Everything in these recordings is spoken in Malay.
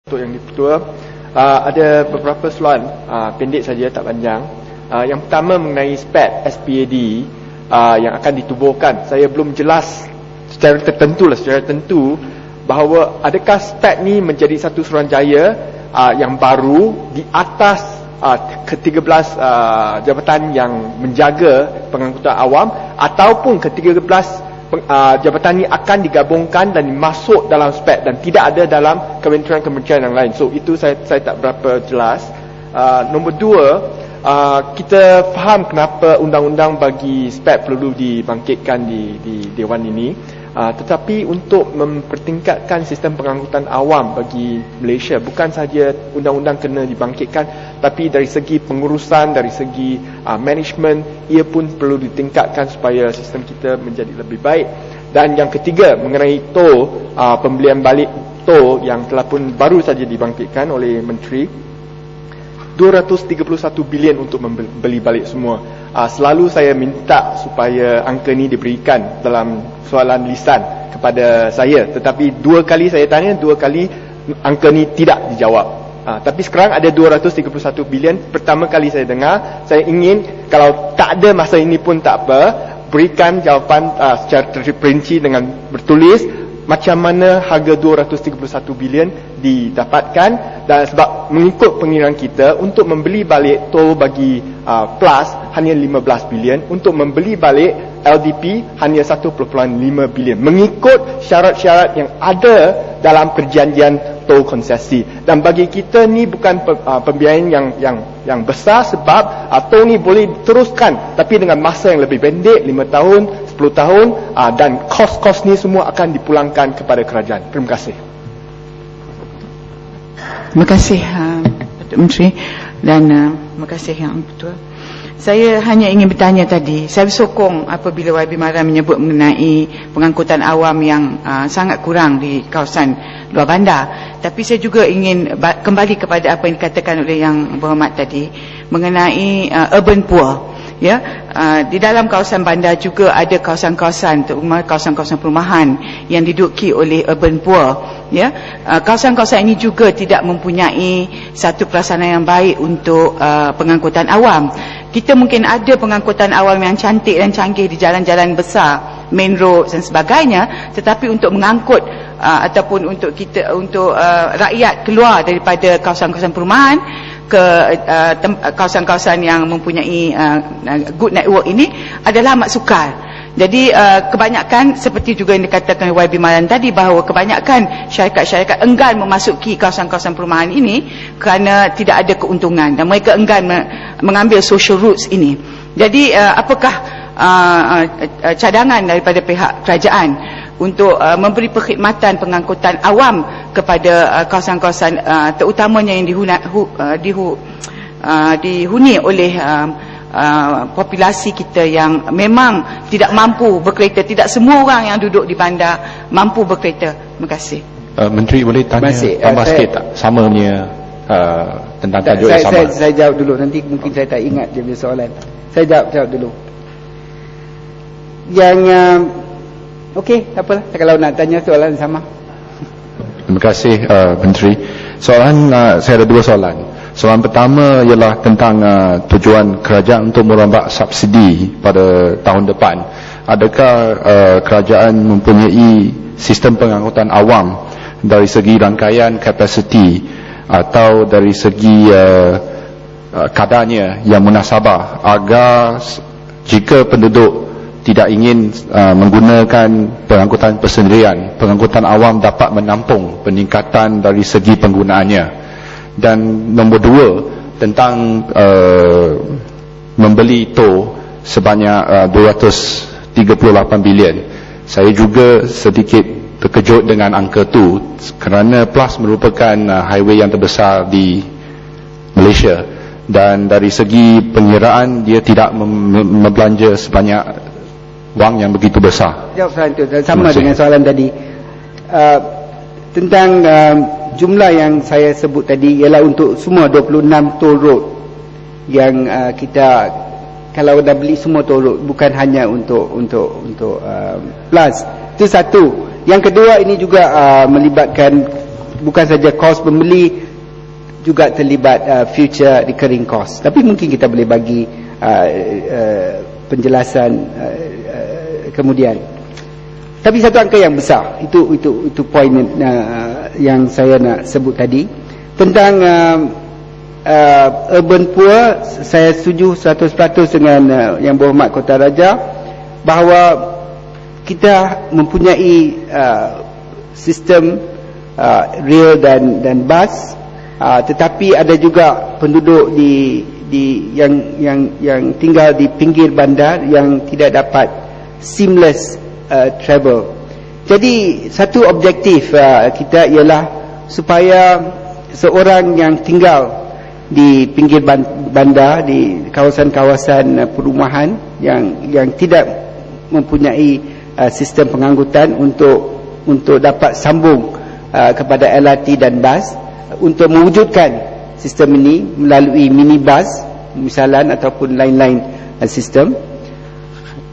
Untuk Yang Di-Pertua, ada beberapa soalan pendek saja, tak panjang. Yang pertama mengenai SPAD yang akan ditubuhkan. Saya belum jelas secara tertentu bahawa adakah SPAD ni menjadi satu suruhanjaya yang baru di atas ke-13 jabatan yang menjaga pengangkutan awam, ataupun ke-13 jabatan ini akan digabungkan dan masuk dalam SPAD dan tidak ada dalam kementerian-kementerian yang lain. So itu saya tak berapa jelas. Nombor dua, kita faham kenapa undang-undang bagi SPAD perlu dibangkitkan di Dewan ini. Tetapi untuk mempertingkatkan sistem pengangkutan awam bagi Malaysia, bukan sahaja undang-undang kena dibangkitkan, tapi dari segi pengurusan, dari segi management, ia pun perlu ditingkatkan supaya sistem kita menjadi lebih baik. Dan yang ketiga mengenai tol, pembelian balik tol yang telah pun baru saja dibangkitkan oleh Menteri, 231 bilion untuk membeli balik semua. Selalu saya minta supaya angka ni diberikan dalam soalan lisan kepada saya, tetapi dua kali saya tanya, dua kali angka ni tidak dijawab. Tapi sekarang ada 231 bilion. Pertama kali saya dengar, saya ingin kalau tak ada masa ini pun tak apa, berikan jawapan secara terperinci dengan bertulis macam mana harga 231 bilion didapatkan. Dan sebab mengikut pengiraan kita, untuk membeli balik tol bagi Plus hanya 15 bilion, untuk membeli balik LDP hanya 1.5 bilion, mengikut syarat-syarat yang ada dalam perjanjian tol konsesi. Dan bagi kita ni bukan pembiayaan yang besar, sebab tol ni boleh diteruskan tapi dengan masa yang lebih pendek, 5 tahun, 10 tahun, dan kos-kos ni semua akan dipulangkan kepada kerajaan. Terima kasih. Terima kasih Datuk Menteri, dan terima kasih Yang Betul. Saya hanya ingin bertanya tadi, saya bersokong apabila YB Maran menyebut mengenai pengangkutan awam yang sangat kurang di kawasan luar bandar. Tapi saya juga ingin kembali kepada apa yang dikatakan oleh Yang Berhormat tadi mengenai urban poor. Ya, di dalam kawasan bandar juga ada kawasan-kawasan, terutama kawasan-kawasan perumahan yang diduduki oleh urban poor. Ya, kawasan-kawasan ini juga tidak mempunyai satu pelaksanaan yang baik untuk pengangkutan awam. Kita mungkin ada pengangkutan awam yang cantik dan canggih di jalan-jalan besar, main road dan sebagainya, tetapi untuk mengangkut ataupun untuk rakyat keluar daripada kawasan-kawasan perumahan ke kawasan-kawasan yang mempunyai good network ini adalah amat sukar. Jadi kebanyakan seperti juga yang dikatakan YB Maran tadi, bahawa kebanyakan syarikat-syarikat enggan memasuki kawasan-kawasan perumahan ini kerana tidak ada keuntungan, dan mereka enggan mengambil social routes ini. Jadi apakah cadangan daripada pihak kerajaan untuk memberi perkhidmatan pengangkutan awam kepada kawasan-kawasan terutamanya yang dihuni oleh populasi kita yang memang tidak mampu berkereta? Tidak semua orang yang duduk di bandar mampu berkereta. Terima kasih. Menteri boleh tanya tambah sikit tak? Sama punya tentang tajuk yang sama. Saya jawab dulu, nanti mungkin saya tak ingat dia punya soalan. Saya jawab dulu. Yang okey, tak apalah kalau nak tanya soalan sama. Terima kasih Menteri. Soalan saya ada dua soalan. Soalan pertama ialah tentang tujuan kerajaan untuk merombak subsidi pada tahun depan. Adakah kerajaan mempunyai sistem pengangkutan awam dari segi rangkaian kapasiti atau dari segi kadarnya yang munasabah, agar jika penduduk tidak ingin menggunakan pengangkutan persendirian, pengangkutan awam dapat menampung peningkatan dari segi penggunaannya? Dan nombor dua, tentang membeli tol sebanyak 238 bilion. Saya juga sedikit terkejut dengan angka tu, kerana Plus merupakan highway yang terbesar di Malaysia, dan dari segi pengiraan dia tidak membelanja sebanyak wang yang begitu besar. Jawab soalan itu sama dengan soalan tadi. Tentang jumlah yang saya sebut tadi ialah untuk semua 26 toll road yang kita, kalau dah beli semua toll road, bukan hanya untuk Plus. Itu satu. Yang kedua, ini juga melibatkan bukan saja kos pembeli, juga terlibat future recurring cost. Tapi mungkin kita boleh bagi penjelasan kemudian. Tapi satu angka yang besar, itu poin yang saya nak sebut tadi tentang urban poor. Saya setuju 100% dengan Yang Berhormat Kota Raja bahawa kita mempunyai sistem rail dan bas, tetapi ada juga penduduk yang tinggal di pinggir bandar yang tidak dapat seamless travel. Jadi satu objektif kita ialah supaya seorang yang tinggal di pinggir bandar, di kawasan-kawasan perumahan yang tidak mempunyai sistem pengangkutan untuk dapat sambung kepada LRT dan bas, untuk mewujudkan sistem ini melalui minibus misalan ataupun lain-lain sistem.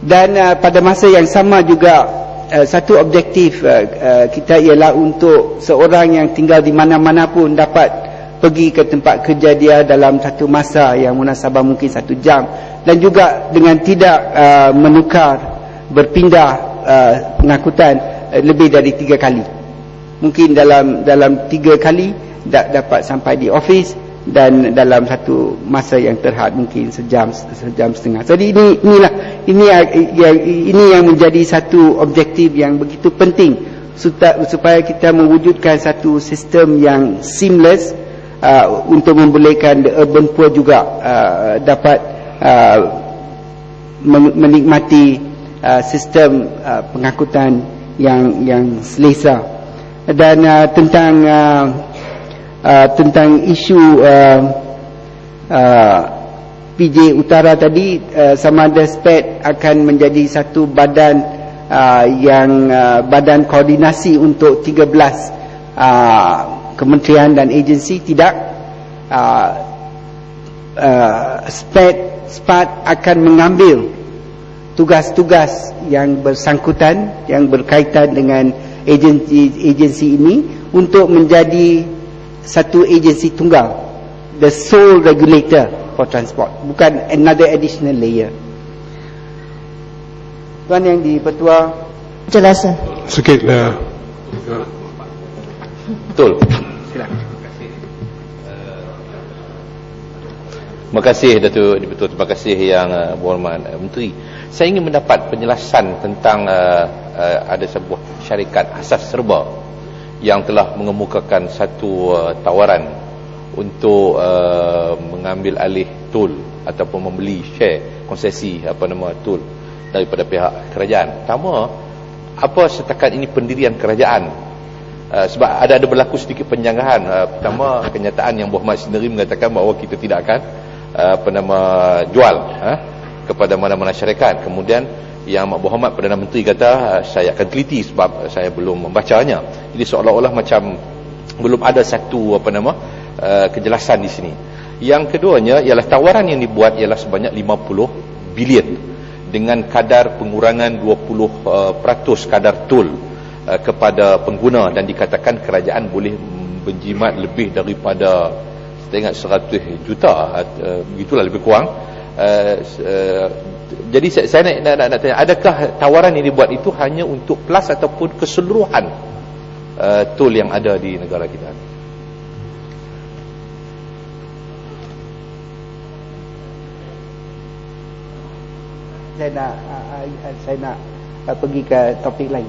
Dan pada masa yang sama juga satu objektif kita ialah untuk seorang yang tinggal di mana-mana pun dapat pergi ke tempat kerja dia dalam satu masa yang munasabah, mungkin 1 jam, dan juga dengan tidak berpindah pengangkutan lebih dari 3 kali. Mungkin dalam 3 kali dapat sampai di office, dan dalam satu masa yang terhad mungkin sejam setengah. Jadi ini yang menjadi satu objektif yang begitu penting supaya kita mewujudkan satu sistem yang seamless untuk membolehkan the urban poor juga dapat menikmati sistem pengangkutan yang selesa. Dan tentang isu PJ Utara tadi, sama ada SPED akan menjadi satu badan badan koordinasi untuk 13 kementerian dan agensi. Tidak, SPED akan mengambil tugas-tugas yang bersangkutan, yang berkaitan dengan agensi ini untuk menjadi satu agensi tunggal, the sole regulator for transport, bukan another additional layer. Tuan Yang di-Pertua, jelasan sikit lah. Betul. silakan. Terima kasih Datuk Di-Pertua, terima kasih Yang Berhormat Menteri. Saya ingin mendapat penjelasan tentang ada sebuah syarikat asas serba yang telah mengemukakan satu tawaran untuk mengambil alih tol ataupun membeli share konsesi tol daripada pihak kerajaan. Pertama, apa setakat ini pendirian kerajaan? Sebab ada berlaku sedikit penjanggahan. Pertama, kenyataan Yang Berhormat sendiri mengatakan bahawa kita tidak akan jual kepada mana-mana syarikat. Kemudian Yang Berhormat Perdana Menteri kata saya akan teliti sebab saya belum membacanya. Jadi seolah-olah macam belum ada satu kejelasan di sini. Yang keduanya ialah tawaran yang dibuat ialah sebanyak 50 bilion dengan kadar pengurangan 20% kadar tol kepada pengguna, dan dikatakan kerajaan boleh menjimat lebih daripada saya ingat 100 juta, begitulah lebih kurang. Jadi saya nak tanya, adakah tawaran yang dibuat itu hanya untuk plus ataupun keseluruhan tol yang ada di negara kita? Saya nak pergi ke topik lain.